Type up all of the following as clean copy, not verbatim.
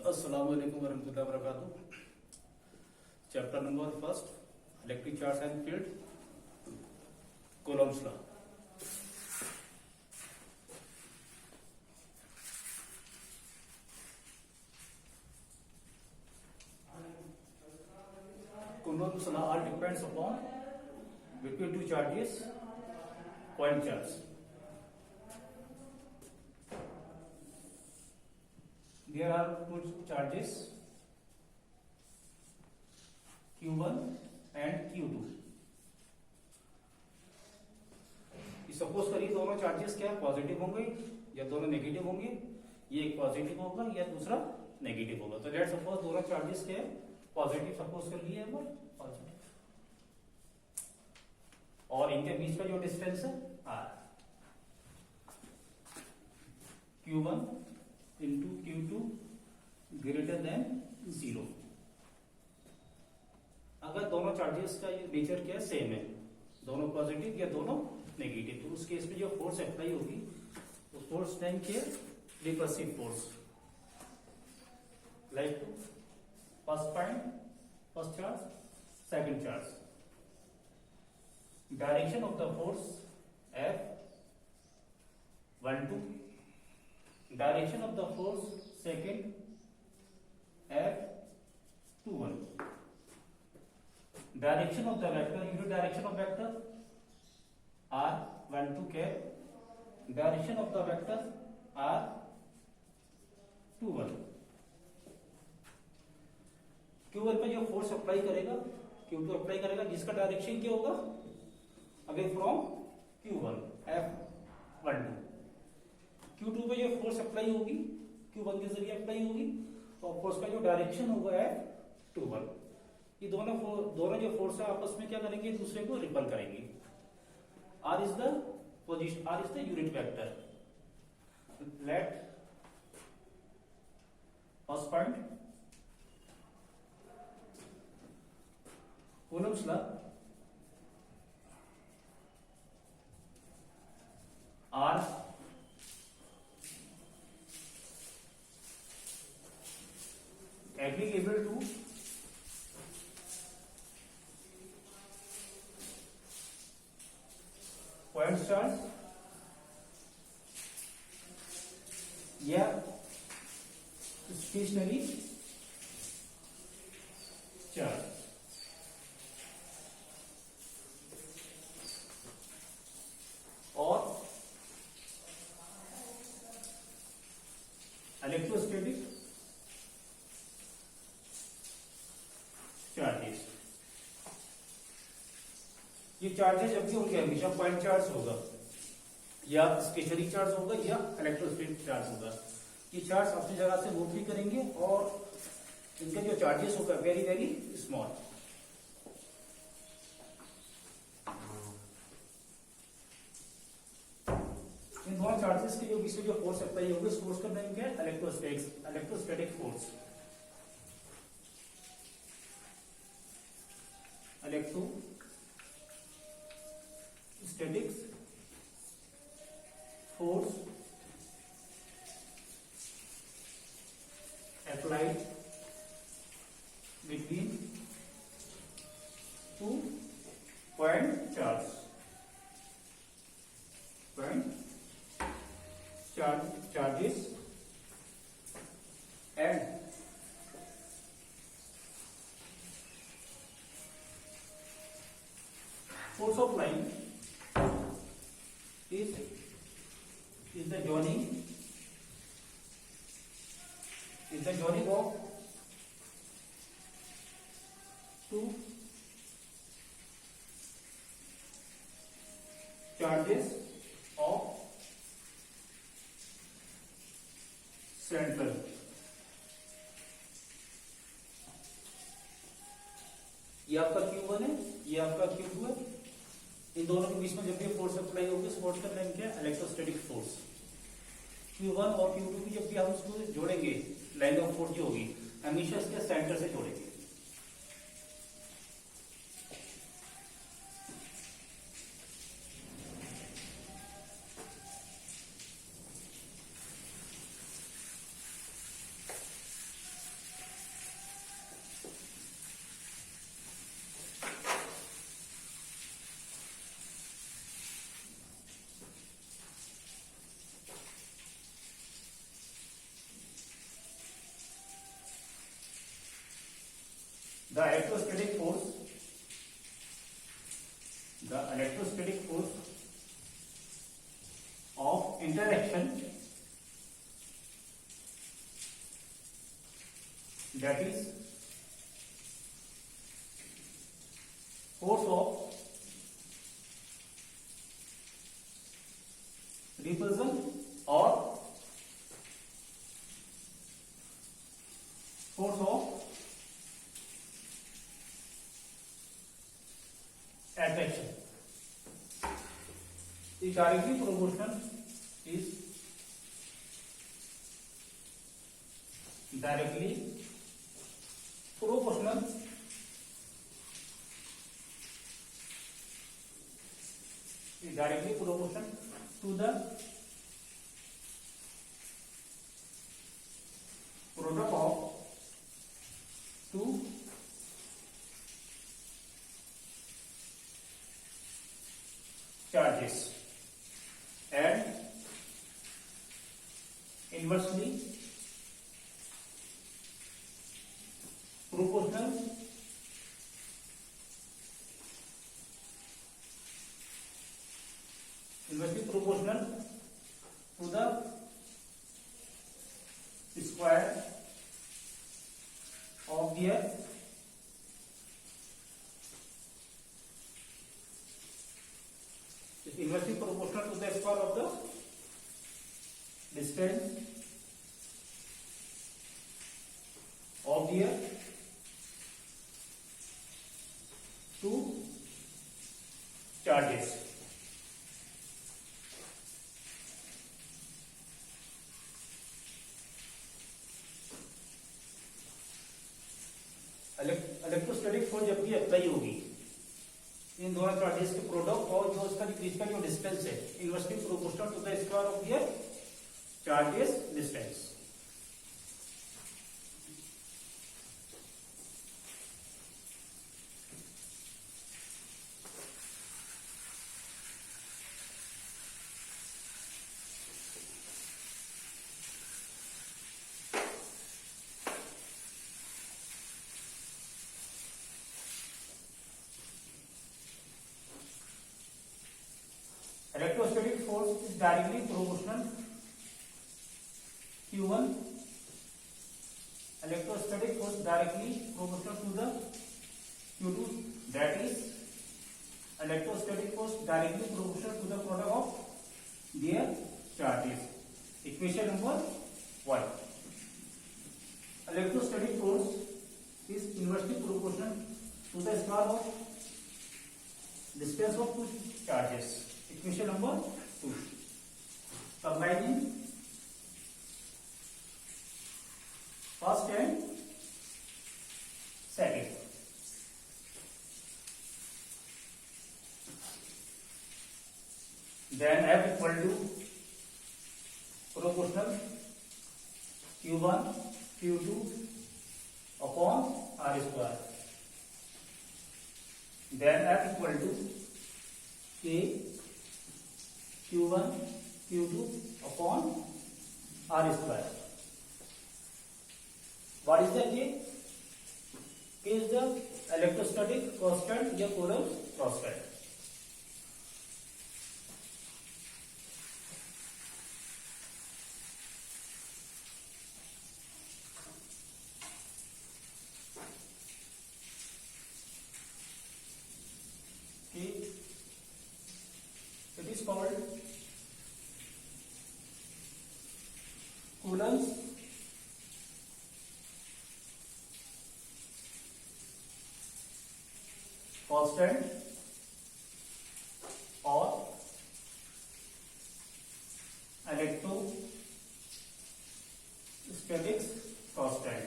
अस्सलाम वालेकुम वरहमतुल्लाहि वबरकातुहू। Chapter number first, electric charge and field, Coulomb's law. Coulomb's law all depends upon between two charges, point charge. There are two charges Q1 and Q2. Suppose करिए दोनों charges क्या positive होंगे या दोनों नेगेटिव होंगे। ये एक पॉजिटिव होगा या दूसरा नेगेटिव होगा। तो लेट्स सपोज दोनों चार्जेस क्या है पॉजिटिव सपोज कर लिए पॉजिटिव, और इनके बीच का जो डिस्टेंस है R, Q1 into Q2 greater than 0। अगर दोनों चार्जेस का नेचर क्या है सेम है, दोनों पॉजिटिव या दोनों नेगेटिव, तो उस केस में जो फोर्स अप्लाई होगी उस फोर्स नेम क्या है repulsive force. Like first point, first charge, second charge, direction of the force F12, direction of the force second F21, direction of the vector unit direction of vector R12 cap, direction of the vector R21। Q1 पे जो force apply करेगा Q2 apply करेगा, जिसका direction क्या होगा away from Q1 F12। Q2 पे जो force apply होगी Q1 के जरिए अप्लाई होगी, और फोर्स का जो डायरेक्शन होगा F21। ये दोनों जो फोर्स है आपस में क्या करेंगे, दूसरे को रिपल करेंगे। R is the position, R is the unit vector. Let first point, Coulomb's law, R applicable to point charge या स्टेशनरी चार्ज। और इलेक्ट्रोस्टैटिक चार्जेस। ये चार्जेस जब भी होंगे हमेशा पॉइंट चार्ज होगा या स्टेशनरी चार्ज होगा या इलेक्ट्रोस्टैटिक चार्ज होगा। ये चार्ज अपनी जगह से मूव भी करेंगे और इनका जो चार्जेस होगा वेरी वेरी स्मॉल। इन दोनों चार्जेस के जो बीच में जो फोर्स अप्लाई होगा इस फोर्स का नाम क्या है electrostatic force. Electrostatic force applied between two point charges and force of line is the joining of two charges of central। ये आपका Q1 है, ये आपका Q2 है। इन दोनों के बीच में जब भी फोर्स अप्लाई होगी इस फोर्स का नाम क्या है इलेक्ट्रोस्टैटिक फोर्स। Q1 और Q2 की जब भी हम उसको जोड़ेंगे लाइन ऑफ फोर्स जो होगी हमेशा इसके सेंटर से जोड़ेंगे। the electrostatic force of interaction, that is force of repulsion or force of attraction is directly proportional to the product of two charges, and inversely proportional to the square of their inversely proportional to the square of the distance of their two charges. Electrostatic force जब भी apply होगी इन दोनों charges के product और जो उसका बीच का जो डिस्टेंस है inversely proportional to the square of their charges distance. Electrostatic force is directly proportional Q1. Electrostatic force directly proportional to the Q2. That is electrostatic force directly proportional to the product of their charges. Equation number 1. Electrostatic force is inversely proportional to the square of distance of two charges. Equation number 2. Combining first and second. Then F equal to proportional Q1 Q2 upon R square. Then F equal to K Q1 Q2 upon R square. What is the K? K is the electrostatic constant या Coulomb's constant. K, it is called Coulomb's constant or electrostatics constant.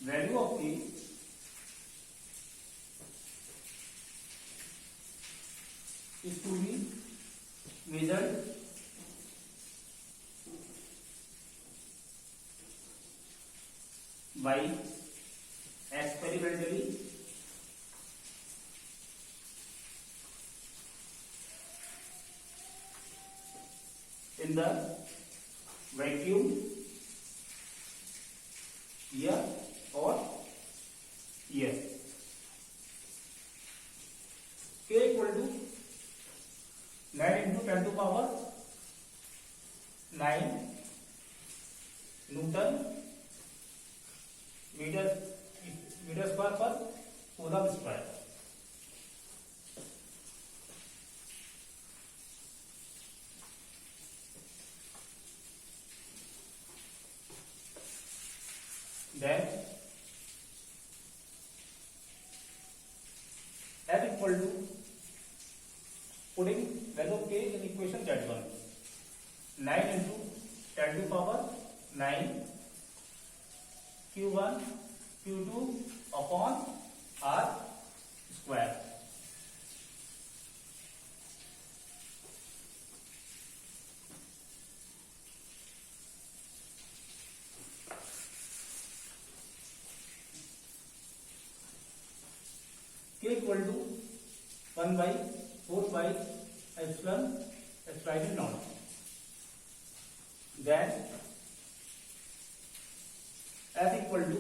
Value of K is to be measured by experimentally in the vacuum here or here. K equal to 9 into 10 to power 9 Newton meter square per coulomb square. Then F equal to, putting value of K in equation Z1, 9 into 10 to power 9 Q1 Q2 upon R square. K equal to 1 by 4 by epsilon naught. Then F equal to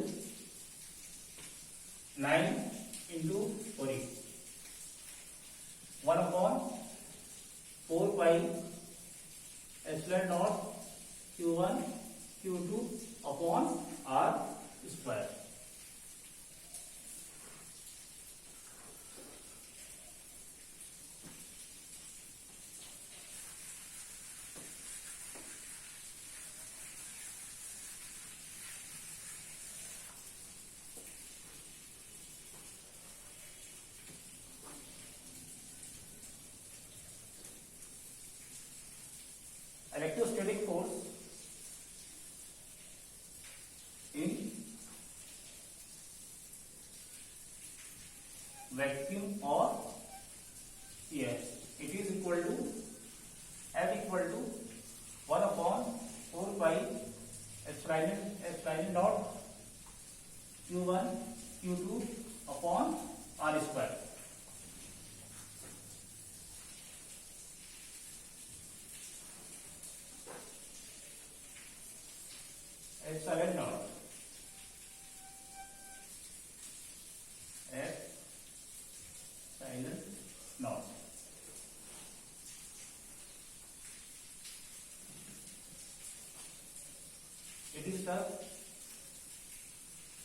9 into 1 upon 4 pi epsilon naught Q1 Q2 upon R square. Electrostatic force in vacuum or air, it is equal to F equal to 1 upon 4 pi epsilon naught Q1 Q2 upon R square. Epsilon naught epsilon naught. It is the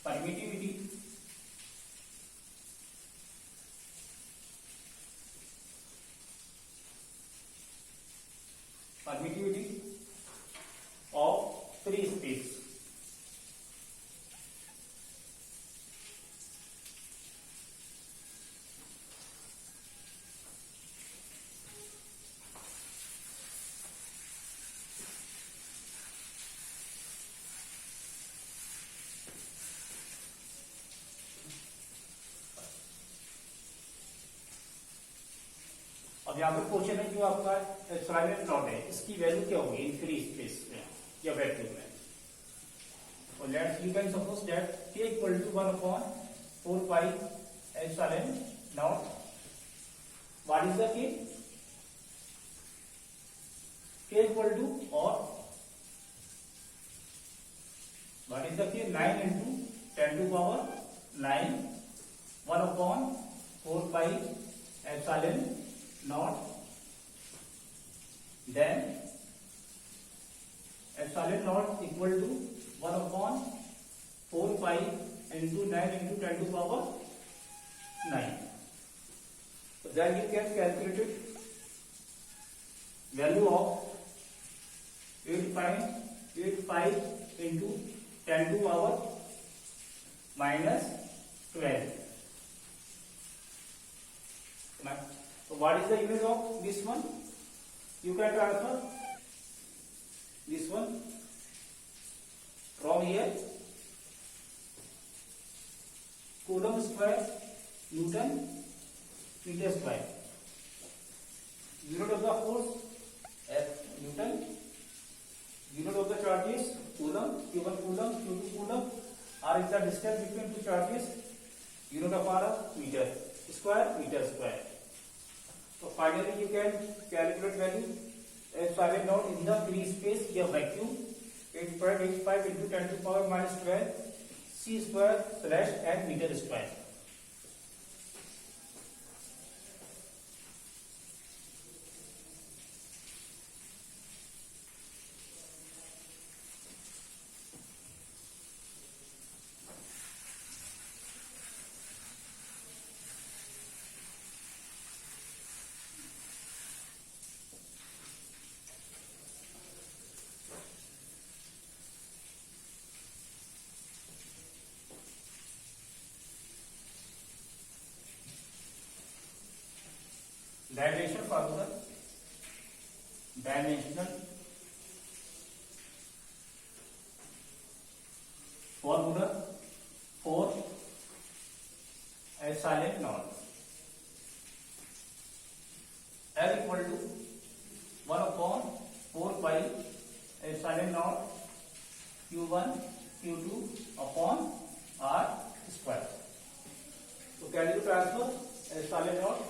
permittivity of free space. अब यहाँ पर question है जो आपका epsilon not है, इसकी value क्या होगी इन फ्री स्पेस में या वैक्यूम में. और let's you can suppose that K equal to 1 upon 4 pi epsilon naught. What is the K equal to, और what is the K, 9 into 10 to power 9 1 upon 4 pi epsilon naught. Then epsilon naught equal to 1 upon 4 pi into 9 into 10 to power 9. So then you can calculate it, value of 8.85 into 10 to power minus 12. So what is the image of this one? You can transfer this one from here, coulomb square Newton meter square. Unit of the force F Newton, unit of the charges coulomb, Q1 coulomb, Q2 coulomb. R is the distance between two charges. Unit of R meter square, meter square. So finally you can calculate value epsilon naught in the free space या vacuum 8.85 into 10 to power minus 12 c square slash n meter square. Dimension formula, dimensional formula for epsilon naught L equal to 1 upon 4 pi epsilon naught q1 q2 upon r square. So can you transfer epsilon naught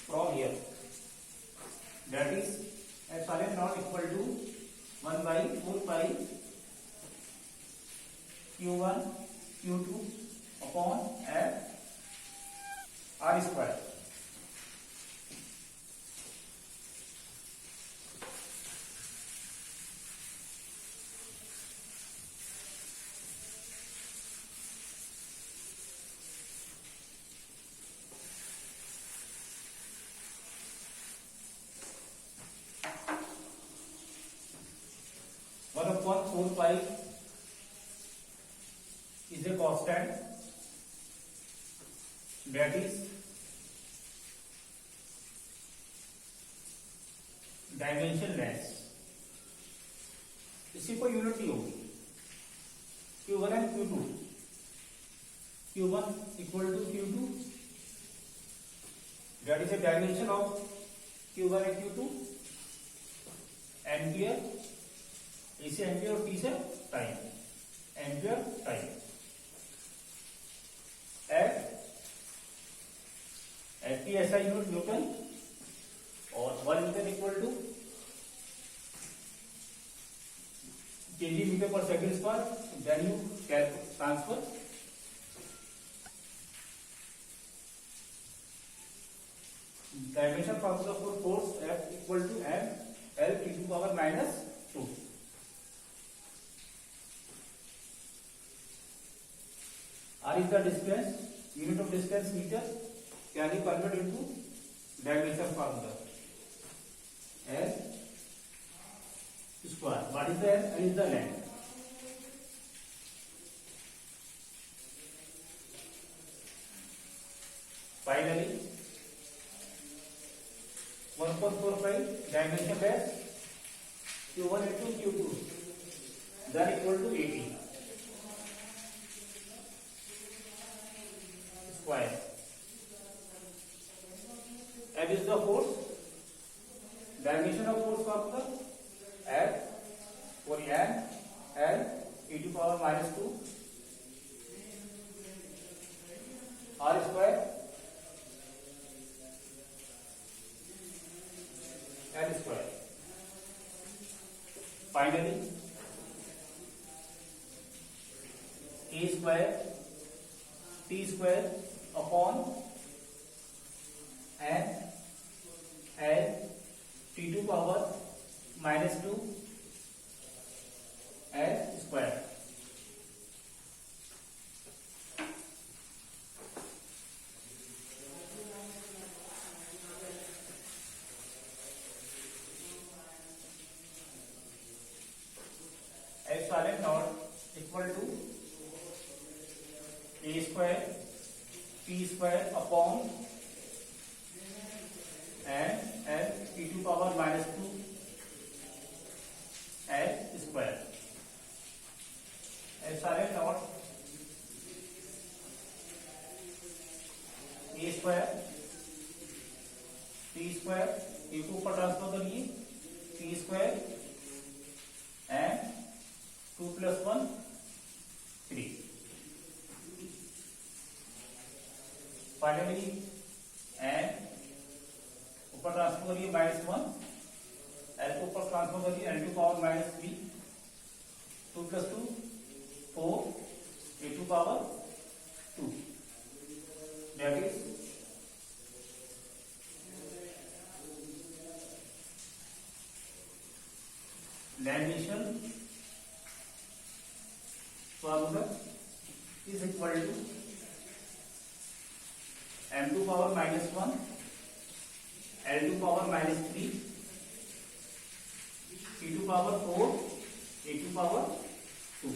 from here? That is epsilon naught equal to 1 by 4 pi q1 q2 upon r square. Upon 4 pi is a constant, that is dimensionless. इसी को unit ही होगी Q1 and Q2. Q1 equal to Q2, that is a dimension of Q1 and Q2. Ampere, इसे ampere और T से time, ampere time. F T ऐसा unit newton और 1 metre equal to kg metre per second square. Then you transfer dimension formula for force F equal to M L T to power -2. R is the distance, unit of distance meter. Can you convert into dimension formula? L square. What is the L? L is the length. Finally, 1.45 dimension dash Q1 into Q2. That equal to 80. Square. F is the force. Dimension of force formula F for N L e to power -2 R square L square. Finally, A square T square upon N L T to power -2 L square. Epsilon naught equal to A square T square upon N L T to power -2 L square. Epsilon naught A square T square A को ऊपर transfer करिए T square and 2 + 1 3. Finally, and ऊपर transfer करिए -1 L को ऊपर transfer करिए, L to power minus 3, 2 plus 2 4, A to power 2, that is lamination formula is equal to m2 power minus 1, l2 power minus 3, p2 power 4, a2 power 2.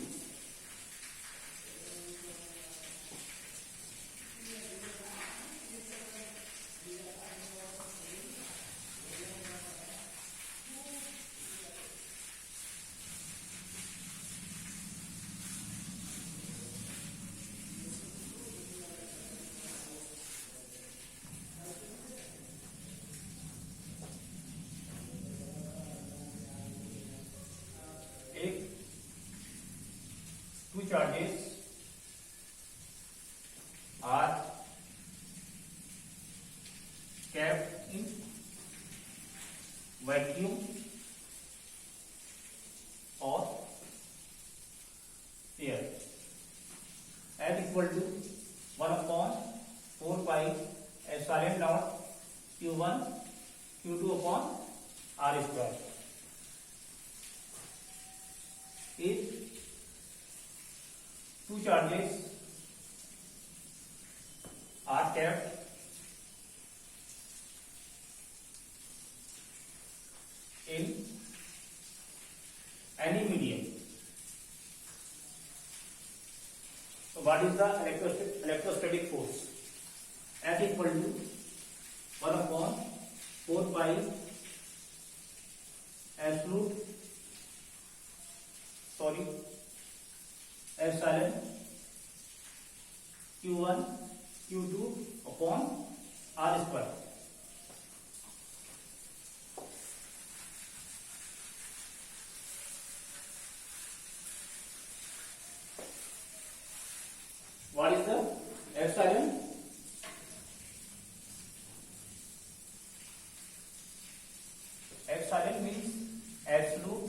Two charges are kept in vacuum or air at equal to 1 upon 4 pi epsilon naught q1 q2 upon r square. If two charges are kept in any medium, so what is the electrostatic force? F equal to 1 upon 4 pi epsilon q1 q2 upon r square. What is the epsilon? Epsilon means absolute